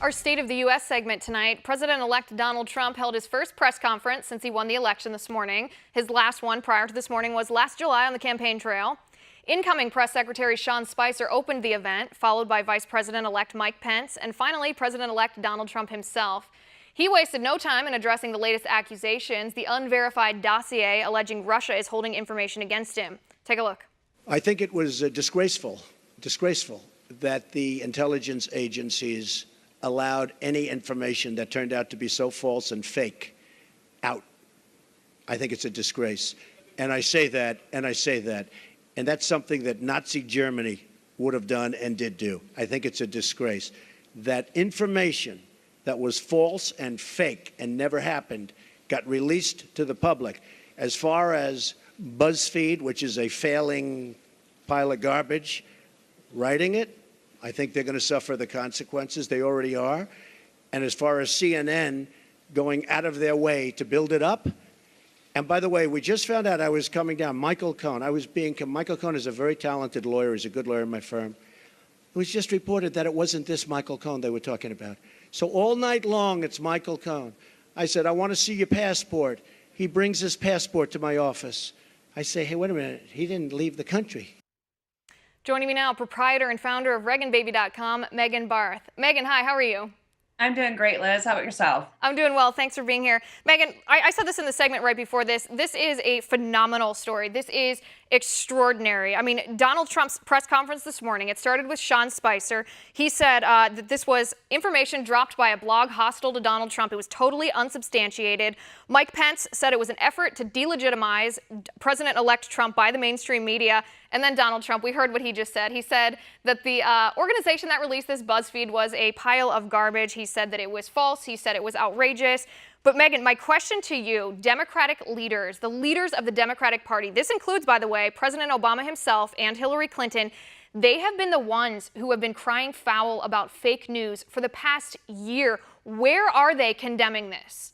Our State of the U.S. segment tonight, President-elect Donald Trump held his first press conference since he won the election this morning. His last one prior to this morning was last July on the campaign trail. Incoming Press Secretary Sean Spicer opened the event, followed by Vice President-elect Mike Pence, and finally President-elect Donald Trump himself. He wasted no time in addressing the latest accusations, the unverified dossier alleging Russia is holding information against him. Take a look. I think it was disgraceful that the intelligence agencies allowed any information that turned out to be so false and fake out. I think it's a disgrace. And I say that, and that's something that Nazi Germany would have done and did do. I think it's a disgrace. That information that was false and fake and never happened got released to the public. As far as BuzzFeed, which is a failing pile of garbage, writing it, I think they're going to suffer the consequences. They already are. And as far as CNN going out of their way to build it up, and by the way, we just found out I was coming down, Michael Cohen. Michael Cohen is a very talented lawyer. He's a good lawyer in my firm. It was just reported that it wasn't this Michael Cohen they were talking about. So all night long, it's Michael Cohen. I said, I want to see your passport. He brings his passport to my office. I say, hey, wait a minute. He didn't leave the country. Joining me now, proprietor and founder of ReaganBaby.com, Megan Barth. Megan, hi, how are you? I'm doing great, Liz. How about yourself? I'm doing well. Thanks for being here. Megan, I said this in the segment right before this. This is a phenomenal story. This is extraordinary. I mean, Donald Trump's press conference this morning, it started with Sean Spicer. He said that this was information dropped by a blog hostile to Donald Trump. It was totally unsubstantiated. Mike Pence said it was an effort to delegitimize President-elect Trump by the mainstream media. And then Donald Trump, we heard what he just said. He said that the organization that released this, BuzzFeed, was a pile of garbage. He said that it was false. He said it was outrageous. But Megan, my question to you, Democratic leaders, the leaders of the Democratic Party, this includes, by the way, President Obama himself and Hillary Clinton, they have been the ones who have been crying foul about fake news for the past year. Where are they condemning this?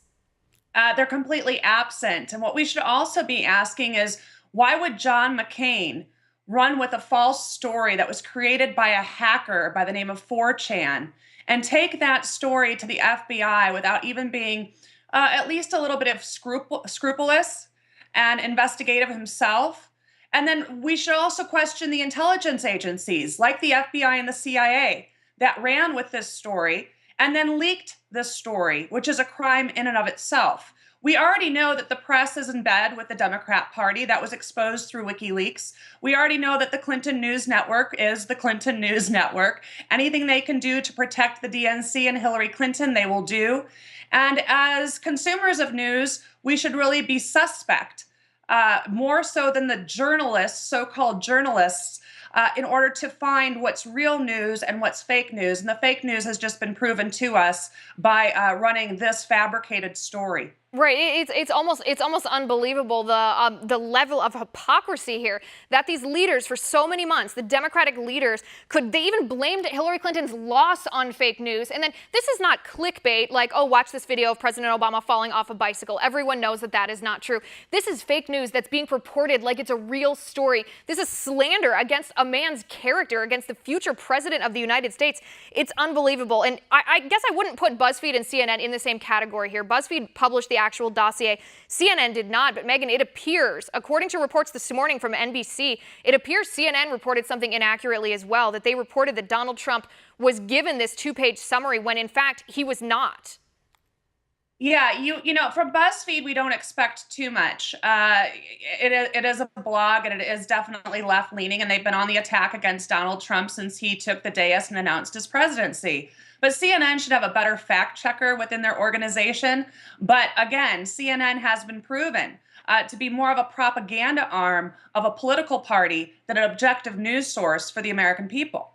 They're completely absent. And what we should also be asking is, why would John McCain run with a false story that was created by a hacker by the name of 4chan and take that story to the FBI without even being at least a little bit of scrupulous and investigative himself? And then we should also question the intelligence agencies like the FBI and the CIA that ran with this story and then leaked this story, which is a crime in and of itself. We already know that the press is in bed with the Democrat Party. That was exposed through WikiLeaks. We already know that the Clinton News Network is the Clinton News Network. Anything they can do to protect the DNC and Hillary Clinton, they will do. And as consumers of news, we should really be suspect, more so than the journalists, so-called journalists, in order to find what's real news and what's fake news. And the fake news has just been proven to us by running this fabricated story. Right, it's almost unbelievable the level of hypocrisy here that these leaders for so many months, the Democratic leaders, they even blamed Hillary Clinton's loss on fake news. And then this is not clickbait like, oh, watch this video of President Obama falling off a bicycle. Everyone knows that that is not true. This is fake news that's being purported like it's a real story. This is slander against a man's character, against the future president of the United States. It's unbelievable. And I guess I wouldn't put BuzzFeed and CNN in the same category here. BuzzFeed published the actual dossier. CNN did not, but Megan, it appears, according to reports this morning from NBC, it appears CNN reported something inaccurately as well, that they reported that Donald Trump was given this two-page summary when in fact he was not. Yeah, you know, from BuzzFeed, we don't expect too much. It is a blog, and it is definitely left-leaning, and they've been on the attack against Donald Trump since he took the dais and announced his presidency. But CNN should have a better fact checker within their organization. But again, CNN has been proven to be more of a propaganda arm of a political party than an objective news source for the American people.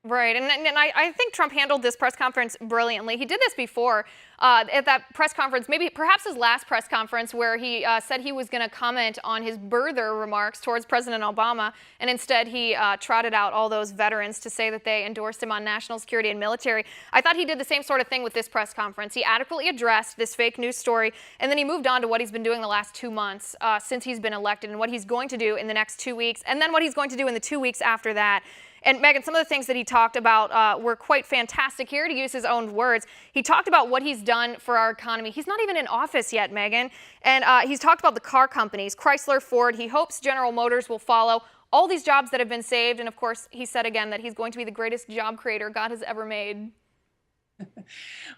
Right, and I think Trump handled this press conference brilliantly. He did this before at that press conference, perhaps his last press conference, where he said he was going to comment on his birther remarks towards President Obama, and instead he trotted out all those veterans to say that they endorsed him on national security and military. I thought he did the same sort of thing with this press conference. He adequately addressed this fake news story, and then he moved on to what he's been doing the last 2 months since he's been elected, and what he's going to do in the next 2 weeks, and then what he's going to do in the 2 weeks after that. And Megan, some of the things that he talked about were quite fantastic here, to use his own words. He talked about what he's done for our economy. He's not even in office yet, Megan. And he's talked about the car companies, Chrysler, Ford. He hopes General Motors will follow. All these jobs that have been saved. And of course, he said again that he's going to be the greatest job creator God has ever made.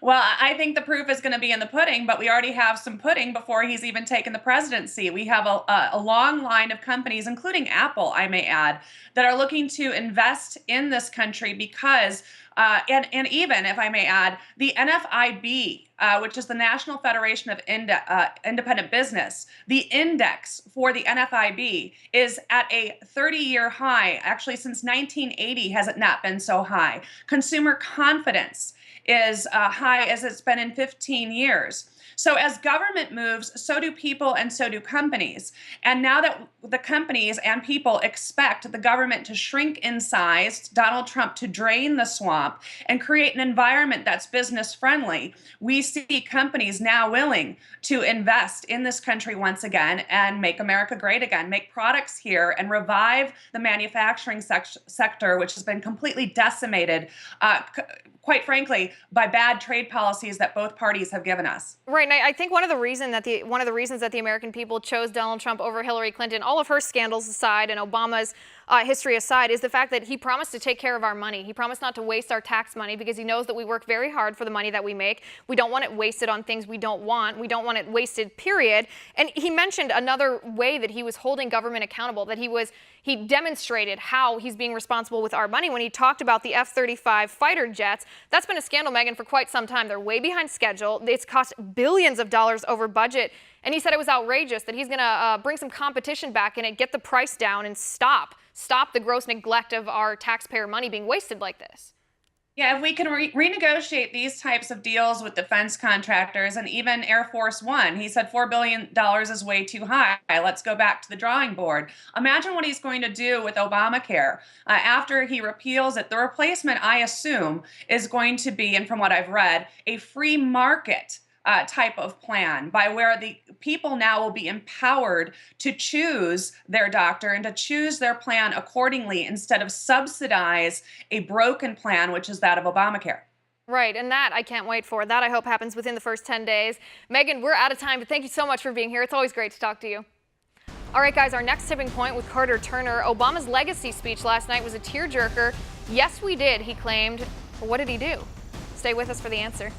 Well, I think the proof is going to be in the pudding, but we already have some pudding before he's even taken the presidency. We have a long line of companies, including Apple, I may add, that are looking to invest in this country because, and even, if I may add, the NFIB, which is the National Federation of Independent Business, the index for the NFIB is at a 30-year high. Actually, since 1980 has it not been so high. Consumer confidence is high as it's been in 15 years. So as government moves, so do people and so do companies. And now that the companies and people expect the government to shrink in size, Donald Trump to drain the swamp and create an environment that's business friendly, we see companies now willing to invest in this country once again and make America great again, make products here and revive the manufacturing sector, which has been completely decimated, quite frankly, by bad trade policies that both parties have given us. Right, and I think one of the reasons that the American people chose Donald Trump over Hillary Clinton, all of her scandals aside and Obama's history aside, is the fact that he promised to take care of our money. He promised not to waste our tax money because he knows that we work very hard for the money that we make. We don't want it wasted on things we don't want. We don't want it wasted, period. And he mentioned another way that he was holding government accountable, that he demonstrated how he's being responsible with our money when he talked about the F-35 fighter jets. That's been a scandal, Megan, for quite some time. They're way behind schedule. It's cost billions of dollars over budget. And he said it was outrageous, that he's going to bring some competition back in it, get the price down, and stop the gross neglect of our taxpayer money being wasted like this. Yeah, if we can renegotiate these types of deals with defense contractors and even Air Force One, he said $4 billion is way too high. Let's go back to the drawing board. Imagine what he's going to do with Obamacare after he repeals it. The replacement, I assume, is going to be, and from what I've read, a free market type of plan by where the people now will be empowered to choose their doctor and to choose their plan accordingly instead of subsidize a broken plan, which is that of Obamacare. Right, and that I can't wait for. That I hope happens within the first 10 days. Megan, we're out of time, but thank you so much for being here. It's always great to talk to you. All right, guys, our next tipping point with Carter Turner. Obama's legacy speech last night was a tearjerker. Yes, we did, he claimed. But what did he do? Stay with us for the answer.